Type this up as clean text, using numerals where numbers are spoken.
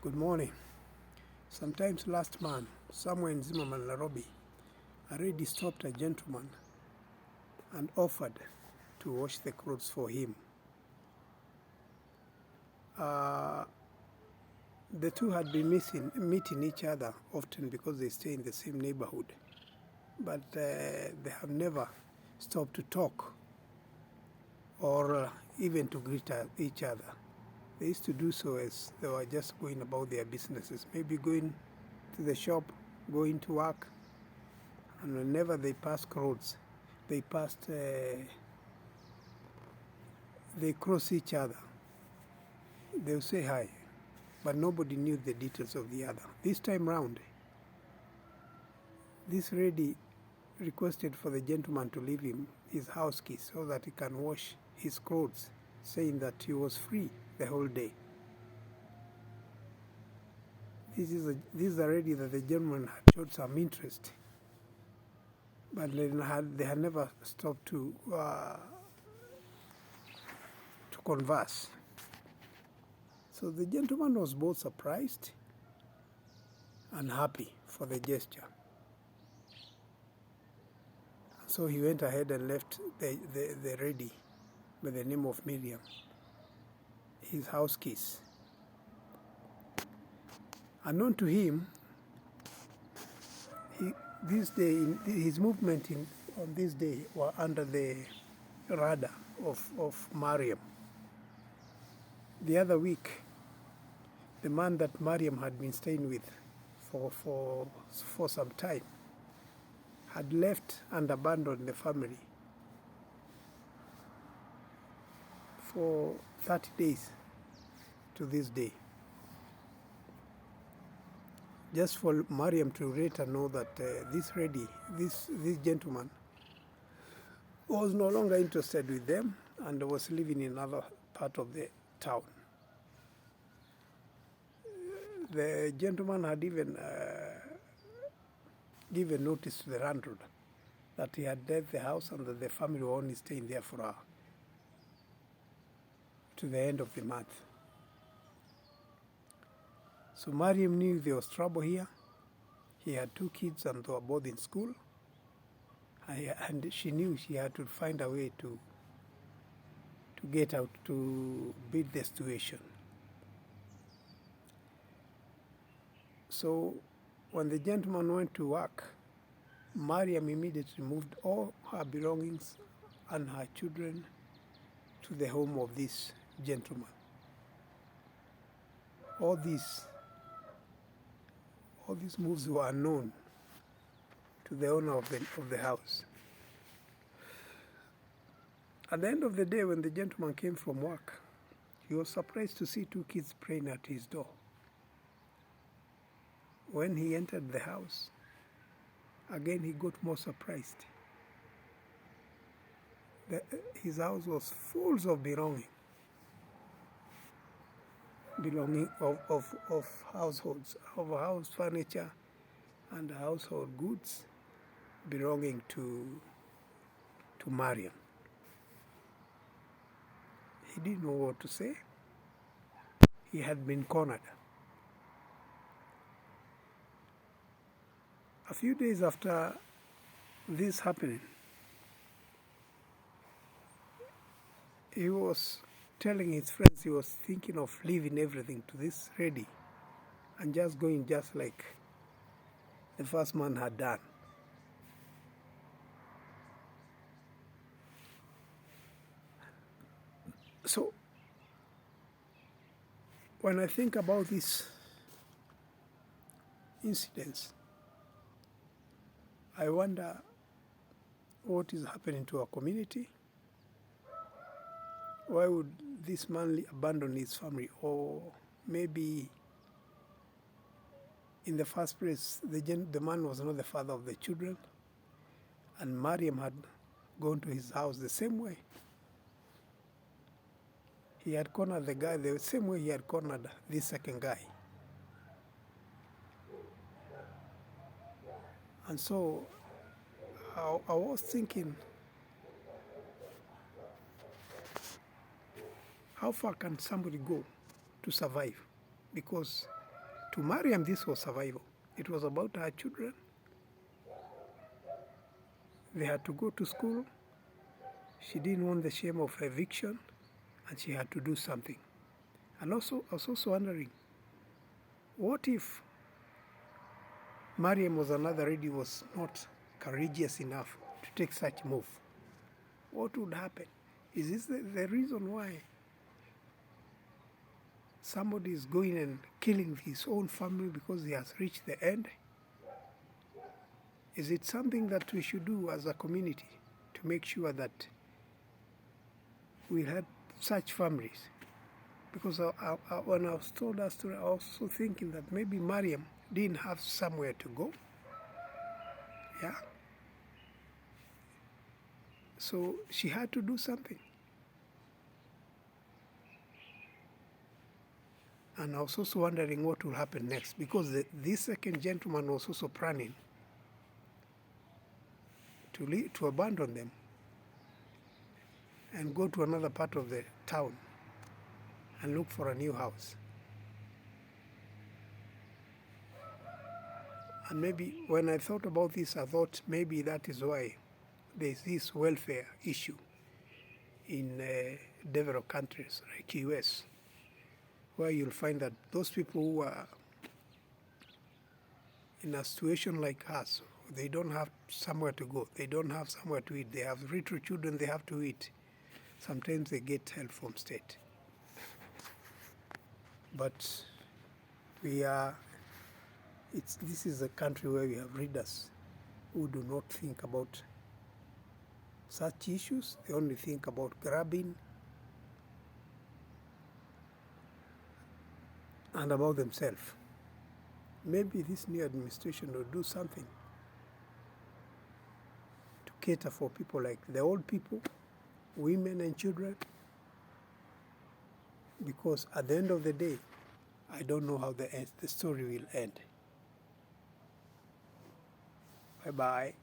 Good morning. Sometimes last month, somewhere in Zimmerman, Nairobi, a lady stopped a gentleman and offered to wash the clothes for him. Uh, the two had been meeting each other often because they stay in the same neighborhood, but they have never stopped to talk or even to greet each other. They used to do so as they were just going about their businesses, maybe going to the shop, going to work, and whenever they passed roads, they cross each other. They'll say hi, but nobody knew the details of the other. This time round, this lady requested for the gentleman to leave him his house keys so that he can wash his clothes, saying that he was free the whole day. This is a lady that the gentleman had showed some interest, but they had never stopped to converse. So the gentleman was both surprised and happy for the gesture. So he went ahead and left the lady by the name of Miriam his house keys. Unknown to him, his movement on this day were under the radar of Mariam. The other week, the man that Mariam had been staying with for some time had left and abandoned the family for 30 days to this day. Just for Mariam to later know that this gentleman was no longer interested with them and was living in another part of the town. The gentleman had even given notice to the landlord that he had left the house and that the family were only staying there for to the end of the month. So Mariam knew there was trouble here. He had 2 kids and they were both in school. And she knew she had to find a way to get out, to beat the situation. So when the gentleman went to work, Mariam immediately moved all her belongings and her children to the home of this gentleman. All these moves were unknown to the owner of the house. At the end of the day, when the gentleman came from work, he was surprised to see 2 kids praying at his door. When he entered the house, again he got more surprised. His house was full of belonging of households, of house furniture and household goods belonging to Mariam. He didn't know what to say. He had been cornered. A few days after this happening, he was telling his friends he was thinking of leaving everything to this lady and just going just like the first man had done. So when I think about these incidents, I wonder what is happening to our community. Why would this man abandon his family? Or maybe in the first place, the man was not the father of the children, and Mariam had gone to his house the same way. He had cornered the guy the same way he had cornered this second guy. And so I was thinking, how far can somebody go to survive? Because to Mariam, this was survival. It was about her children. They had to go to school. She didn't want the shame of eviction, and she had to do something. And also, I was also wondering, what if Mariam was another lady was not courageous enough to take such move? What would happen? Is this the reason why somebody is going and killing his own family because he has reached the end? Is it something that we should do as a community to make sure that we have such families? Because when I was told that story, I was also thinking that maybe Mariam didn't have somewhere to go. Yeah. So she had to do something. And I was also wondering what will happen next, because this second gentleman was also planning to abandon them and go to another part of the town and look for a new house. And maybe when I thought about this, I thought maybe that is why there's this welfare issue in developed countries like US, where you'll find that those people who are in a situation like us, they don't have somewhere to go, they don't have somewhere to eat, they have little children they have to eat. Sometimes they get help from state. But this is a country where we have leaders who do not think about such issues. They only think about grabbing and about themselves. Maybe this new administration will do something to cater for people like the old people, women and children, because at the end of the day, I don't know how the story will end. Bye-bye.